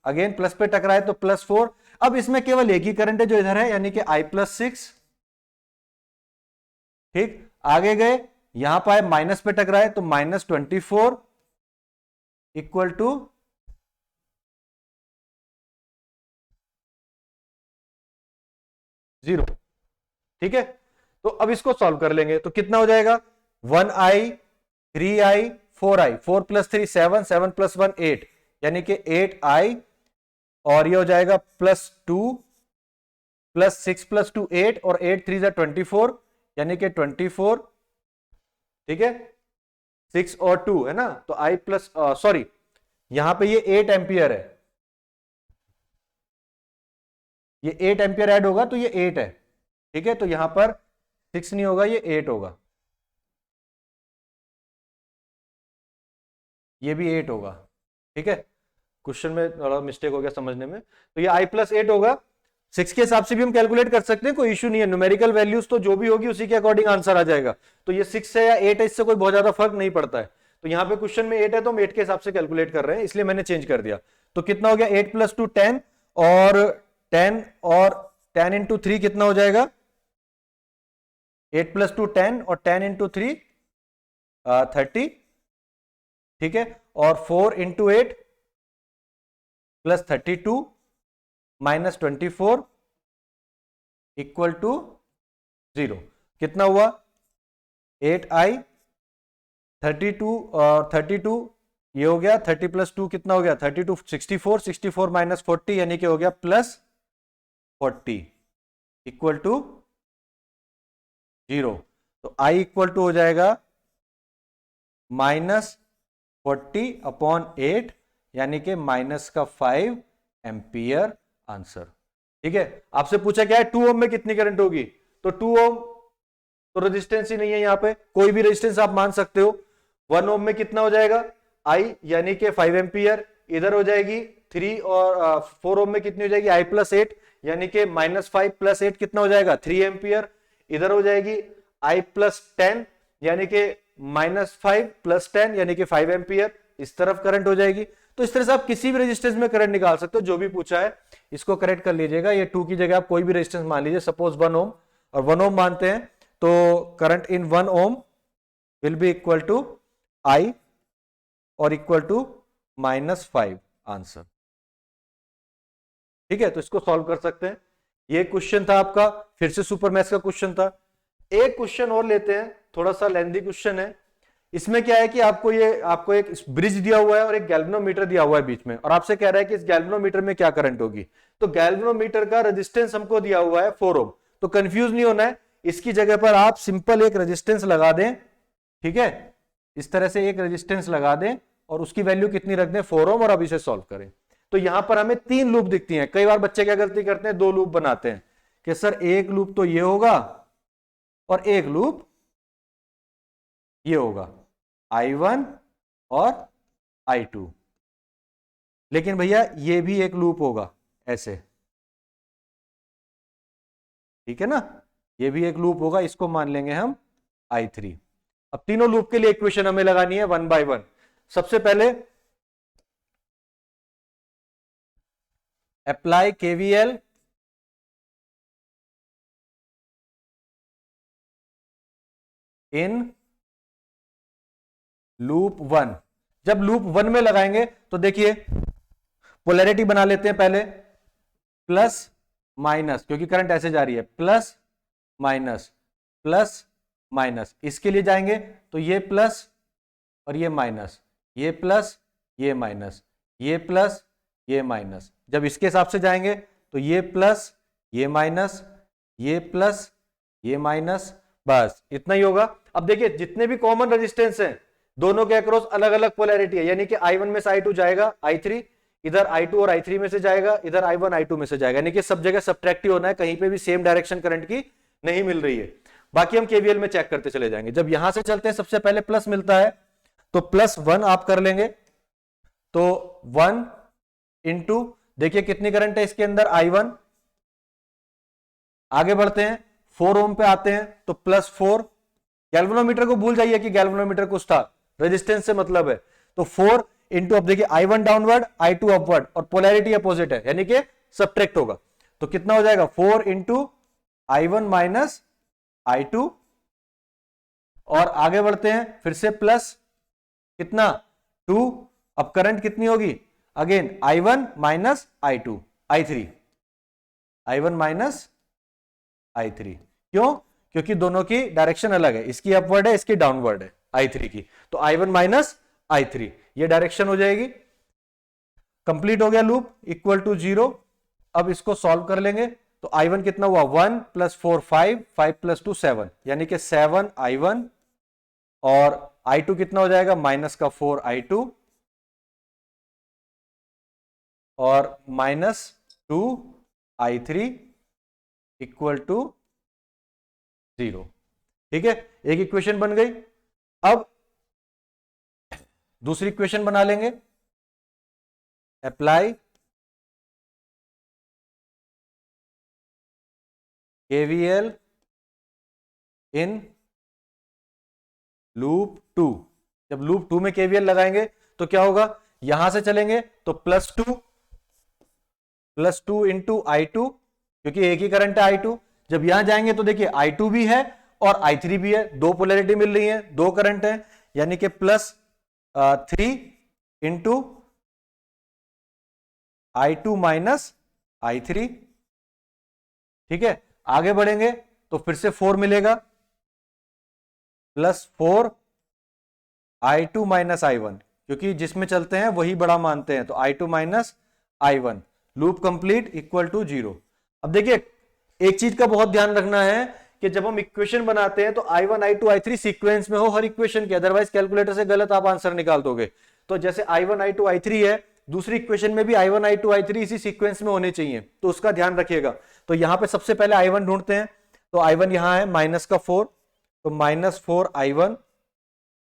अगेन प्लस पे टकराए तो प्लस 4। अब इसमें केवल एक ही करंट है जो इधर है, यानी कि आई प्लस 6। ठीक, आगे गए, यहां पर माइनस पे टकराए तो माइनस 24 इक्वल टू 0। ठीक है, तो अब इसको सॉल्व कर लेंगे, तो कितना हो जाएगा, 1i 3i 4i, 4 plus 3 7, 7 plus 1 8, यानी कि 8i, और ये हो जाएगा प्लस 2 प्लस 6 प्लस 2 8, और 8 3 24, यानी कि 24। ठीक है, 6 और 2 है ना, तो i प्लस सॉरी, यहां पे ये 8 एम्पियर है, ये 8 एम्पियर ऐड होगा तो ये 8 है। ठीक है, तो यहां पर 6 नहीं होगा, ये 8 होगा, ये भी 8 होगा। ठीक है, क्वेश्चन में थोड़ा मिस्टेक हो गया समझने में, तो ये i प्लस 8 होगा। 6 के हिसाब से भी हम कैलकुलेट कर सकते हैं, कोई इशू नहीं है, न्यूमेरिकल वैल्यूज तो जो भी होगी उसी के अकॉर्डिंग आंसर आ जाएगा। तो ये 6 है या 8 है, इससे कोई बहुत ज्यादा फर्क नहीं पड़ता है। तो यहाँ पे क्वेश्चन में 8 है, तो हम 8 के हिसाब से कैलकुलेट कर रहे हैं, इसलिए मैंने चेंज कर दिया। तो कितना हो गया, 8 प्लस 2 10, और 10 और 10 इंटू 3 कितना हो जाएगा, 8 प्लस 2 10, और 10 इंटू 3 30। ठीक है, और 4 into 8 plus 32 minus 24 equal to 0। कितना हुआ, 8i 32 और 32, ये हो गया 30 प्लस 2 कितना हो गया, 32 64, 64 माइनस 40, यानी कि हो गया प्लस 40 इक्वल टू 0। तो i इक्वल टू हो जाएगा माइनस 40 अपॉन 8, यानी कि माइनस का 5 एम्पियर आंसर। ठीक है, आपसे पूछा क्या है, 2 ओम में कितनी करंट होगी, तो 2 ओम तो रेजिस्टेंस ही नहीं है, यहां पे कोई भी रेजिस्टेंस आप मान सकते हो। 1 ओम में कितना हो जाएगा, आई यानी कि 5 एम्पियर, इधर हो जाएगी 3, और 4 ओम में कितनी हो जाएगी, आई प्लस 8, यानी कि माइनस 5 प्लस 8 कितना हो जाएगा, 3 एम्पियर, इधर हो जाएगी आई प्लस 10, यानी कि माइनस 5 प्लस 10, यानी कि 5 एम्पियर, इस तरफ करंट हो जाएगी। तो इस तरह से आप किसी भी रेजिस्टेंस में करंट निकाल सकते हो, जो भी पूछा है इसको करेक्ट कर लीजिएगा। ये 2 की जगह आप कोई भी रेजिस्टेंस मान लीजिए, सपोज 1 ओम, और 1 ओम मानते हैं, तो current in 1 ohm will be equal to I, और इक्वल टू माइनस 5 आंसर। ठीक है, तो इसको सॉल्व कर सकते हैं। ये क्वेश्चन था आपका, फिर से सुपर मैथ्स का क्वेश्चन था। एक क्वेश्चन और लेते हैं, थोड़ा सा लेंथी क्वेश्चन है। इसमें क्या है कि आपको एक ब्रिज दिया हुआ है और एक गैल्वेनोमीटर दिया हुआ है बीच में, और आपसे कह रहा है कि इस गैल्वेनोमीटर में क्या करंट होगी। तो गैल्वेनोमीटर का रेजिस्टेंस हमको दिया हुआ है 4 ओम, तो कंफ्यूज नहीं होना है, इसकी जगह पर आप सिंपल एक रेजिस्टेंस लगा दें। ठीक है, इस तरह से एक रेजिस्टेंस लगा दें और उसकी वैल्यू कितनी रख दें, 4 ओम, और अब इसे सॉल्व करें। तो यहां पर हमें 3 लूप दिखती हैं। कई बार बच्चे क्या गलती करते हैं, 2 लूप बनाते हैं कि सर एक लूप तो ये होगा और एक लूप ये होगा, I1 और I2, लेकिन भैया ये भी एक लूप होगा ऐसे। ठीक है ना, ये भी एक लूप होगा, इसको मान लेंगे हम I3। अब तीनों लूप के लिए इक्वेशन हमें लगानी है वन बाय वन। सबसे पहले apply KVL in loop one. जब लूप वन में लगाएंगे तो देखिए पोलैरिटी बना लेते हैं पहले, प्लस माइनस, क्योंकि करंट ऐसे जा रही है, प्लस माइनस प्लस माइनस। इसके लिए जाएंगे तो ये प्लस और ये माइनस, ये प्लस ये माइनस, ये प्लस ये माइनस। जब इसके हिसाब से जाएंगे तो ये प्लस ये माइनस, ये प्लस ये माइनस, बस इतना ही होगा। अब देखिए जितने भी कॉमन रेजिस्टेंस हैं दोनों के अक्रॉस अलग अलग पोलैरिटी है, यानी कि I1 में से I2 जाएगा, I3 इधर I2 और I3 में से जाएगा, इधर I1 I2 में से जाएगा, यानी कि सब जगह सब्ट्रैक्टिव होना है, कहीं पे भी सेम डायरेक्शन करंट की नहीं मिल रही है। बाकी हम केवीएल में चेक करते चले जाएंगे। जब यहां से चलते हैं सबसे पहले प्लस मिलता है तो प्लस वन आप कर लेंगे, तो 1 इंटू, देखिए कितनी करंट है इसके अंदर, I1। आगे बढ़ते हैं 4 ओम पे आते हैं तो प्लस 4, गैल्वेनोमीटर को भूल जाइए कि गैल्वेनोमीटर कुछ था, रेजिस्टेंस से मतलब है। तो 4 इंटू, अब देखिए I1 डाउनवर्ड I2 अपवर्ड और पोलैरिटी अपोजिट है, यानी कि सब्ट्रैक्ट होगा, तो कितना हो जाएगा 4 इंटू I1 माइनस I2। और आगे बढ़ते हैं फिर से प्लस कितना 2, अब करंट कितनी होगी again I1 minus I2 I3, I1 minus I3। क्यों? क्योंकि दोनों की डायरेक्शन अलग है, इसकी अपवर्ड है इसकी डाउनवर्ड है I3 की, तो I1 माइनस I3 ये डायरेक्शन हो जाएगी। कंप्लीट हो गया लूप, इक्वल टू 0। अब इसको सॉल्व कर लेंगे तो I1 कितना हुआ 1 प्लस 4 5, 5 प्लस 2 7, यानी कि 7 I1, और I2 कितना हो जाएगा माइनस का 4 I2 और माइनस 2 I3 इक्वल टू 0। ठीक है, एक इक्वेशन बन गई। अब दूसरी इक्वेशन बना लेंगे, अप्लाई केवीएल इन लूप 2। जब लूप 2 में केवीएल लगाएंगे तो क्या होगा, यहां से चलेंगे तो प्लस 2 इंटू I2, क्योंकि एक ही करंट है I2। जब यहां जाएंगे तो देखिए I2 भी है और I3 भी है, दो पोलैरिटी मिल रही है, दो करंट है, यानी कि plus 3 into I2 minus I3। ठीक है, आगे बढ़ेंगे तो फिर से 4 मिलेगा, प्लस 4 I2 माइनस I1, क्योंकि जिसमें चलते हैं वही बड़ा मानते हैं, तो I2 minus I1, loop complete equal to 0। अब देखिए एक चीज का बहुत ध्यान रखना है कि जब हम इक्वेशन बनाते हैं तो I1 I2 I3 सीक्वेंस में हो हर इक्वेशन के, अदरवाइज कैलकुलेटर से गलत आप आंसर निकाल दोगे। तो जैसे I1 I2 I3 है, दूसरी इक्वेशन में भी I1 I2 I3 इसी सीक्वेंस में होने चाहिए, तो उसका ध्यान रखिएगा। तो यहां पे सबसे पहले I1 ढूंढते हैं, तो I1 यहां है माइनस का 4, तो माइनस 4 I1,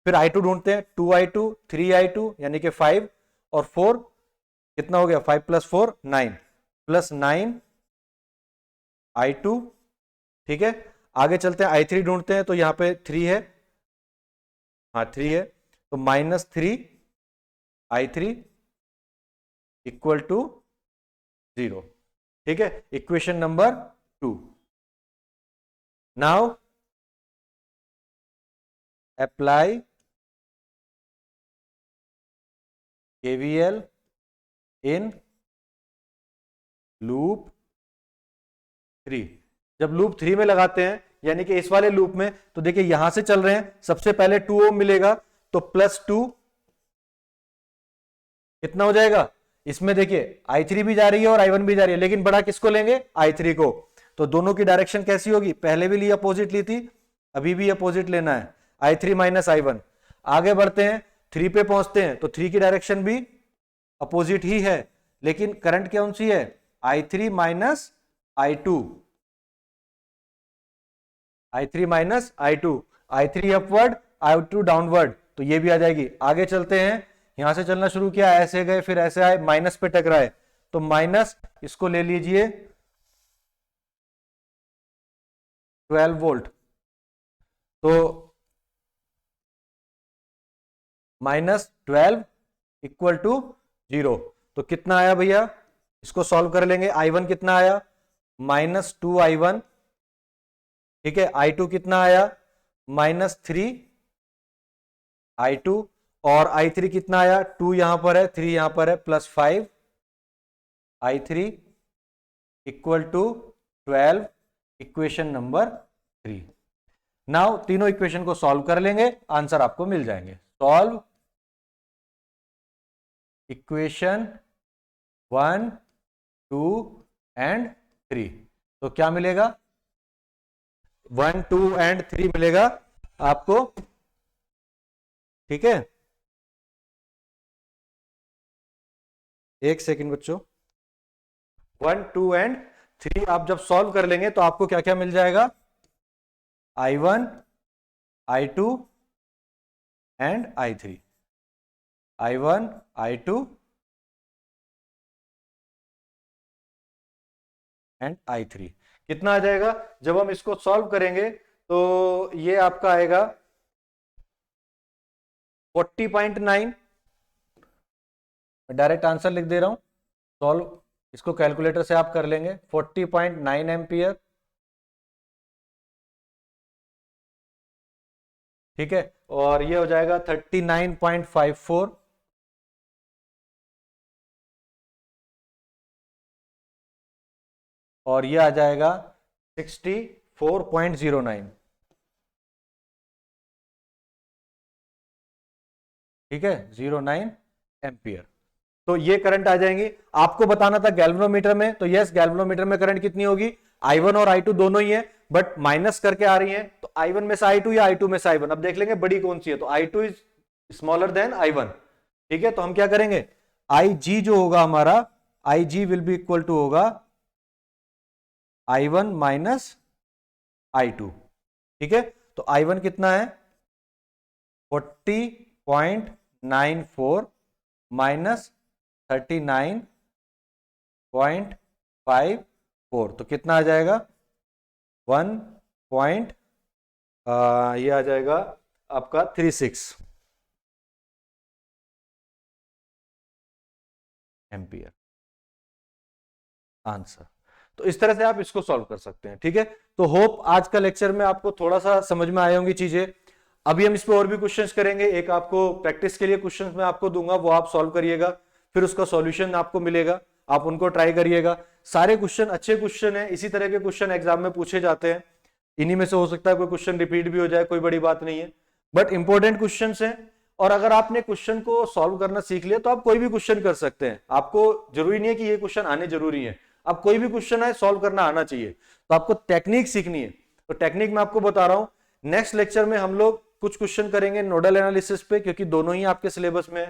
फिर I2 ढूंढते हैं 2 I2 3 I2 यानी कि 5, और 4 कितना हो गया 5 प्लस 4 9, प्लस 9 I2। ठीक है, आगे चलते हैं I3 ढूंढते हैं, तो यहां पे 3 है, हाँ 3 है, तो माइनस 3 I3 इक्वल टू 0। ठीक है, equation number 2। Now apply KVL in loop 3। जब लूप 3 में लगाते हैं यानी कि इस वाले लूप में, तो देखिए यहां से चल रहे हैं, सबसे पहले 2 ओम मिलेगा, तो प्लस 2 कितना हो जाएगा, इसमें देखिए I3 भी जा रही है और I1 भी जा रही है, लेकिन बड़ा किसको लेंगे I3 को। तो दोनों की डायरेक्शन कैसी होगी, पहले भी ली अपोजिट ली थी, अभी भी अपोजिट लेना है, I3 माइनस I1। आगे बढ़ते हैं 3 पे पहुंचते हैं, तो 3 की डायरेक्शन भी अपोजिट ही है, लेकिन करंट कौन सी है I3 minus I2, I3 minus I2, I3 upward I2 downward, तो ये भी आ जाएगी। आगे चलते हैं, यहां से चलना शुरू किया, ऐसे गए फिर ऐसे आए, माइनस पे टकराए, तो माइनस इसको ले लीजिए 12 वोल्ट, तो -12 इक्वल टू 0। तो कितना आया भैया, इसको सॉल्व कर लेंगे। I1 कितना आया, -2I1, ठीक है। I2 कितना आया, -3I2, और I3 कितना आया, 2 यहां पर है, 3 यहां पर है, +5I3 equal to 12, equation number 3। Now तीनों इक्वेशन को सॉल्व कर लेंगे, आंसर आपको मिल जाएंगे। Solve equation 1, 2 and 3। तो क्या मिलेगा, 1, 2 एंड 3 मिलेगा आपको, ठीक है। एक सेकंड बच्चों, 1, 2 एंड 3 आप जब सॉल्व कर लेंगे तो आपको क्या क्या मिल जाएगा, I1, I2 and I3, I1, I2 and I3। कितना आ जाएगा, जब हम इसको सॉल्व करेंगे तो ये आपका आएगा 40.9। डायरेक्ट आंसर लिख दे रहा हूं, सॉल्व इसको कैलकुलेटर से आप कर लेंगे, 40.9 एम्पियर, ठीक है। और ये हो जाएगा 39.54, और ये आ जाएगा 64.09, ठीक है, 09 एम्पियर। तो ये करंट आ जाएंगी। आपको बताना था गैल्वेनोमीटर में, तो यस गैल्वेनोमीटर में करंट कितनी होगी, I1 और I2 दोनों ही है, बट माइनस करके आ रही है, तो I1 में से I2 या I2 में से I1, अब देख लेंगे बड़ी कौन सी है, तो I2 is smaller than I1, ठीक है। तो हम क्या करेंगे, IG जो होगा हमारा, IG will be equal to होगा I1 माइनस I2, ठीक है। तो I1 कितना है, 40.94 माइनस 39.54, तो कितना आ जाएगा, 1 ये आ जाएगा आपका 36 एम्पियर आंसर। तो इस तरह से आप इसको सॉल्व कर सकते हैं, ठीक है। तो होप आज का लेक्चर में आपको थोड़ा सा समझ में आए होंगी चीजें। अभी हम इस पे और भी क्वेश्चंस करेंगे, एक आपको प्रैक्टिस के लिए क्वेश्चंस मैं आपको दूंगा, वो आप सॉल्व करिएगा, फिर उसका सॉल्यूशन आपको मिलेगा, आप उनको ट्राई करिएगा। सारे क्वेश्चन अच्छे क्वेश्चन है, इसी तरह के क्वेश्चन एग्जाम में पूछे जाते हैं, इन्हीं में से हो सकता है कोई क्वेश्चन रिपीट भी हो जाए, कोई बड़ी बात नहीं है, बट इंपॉर्टेंट क्वेश्चन है। और अगर आपने क्वेश्चन को सॉल्व करना सीख लिया तो आप कोई भी क्वेश्चन कर सकते हैं, आपको जरूरी नहीं है कि ये क्वेश्चन आने जरूरी है, आप कोई भी क्वेश्चन है सॉल्व करना आना चाहिए। तो आपको टेक्निक सीखनी है, तो टेक्निक मैं आपको बता रहा हूं। नेक्स्ट लेक्चर में हम लोग कुछ क्वेश्चन करेंगे नोडल एनालिसिस पे, क्योंकि दोनों ही आपके सिलेबस में है।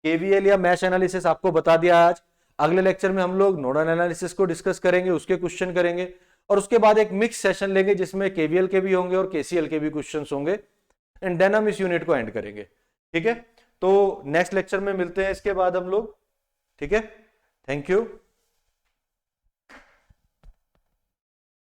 केवीएल या मैश एनालिसिस आपको बता दिया आज। अगले लेक्चर में हम लोग नोडल एनालिसिस को डिस्कस करेंगे, उसके क्वेश्चन करेंगे, और उसके बाद एक मिक्स सेशन लेंगे जिसमें केवीएल के भी होंगे और केसीएल के भी क्वेश्चन होंगे, एंड देन हम इस यूनिट को एंड करेंगे, ठीक है। तो नेक्स्ट लेक्चर में मिलते हैं इसके बाद हम लोग, ठीक है। Thank you.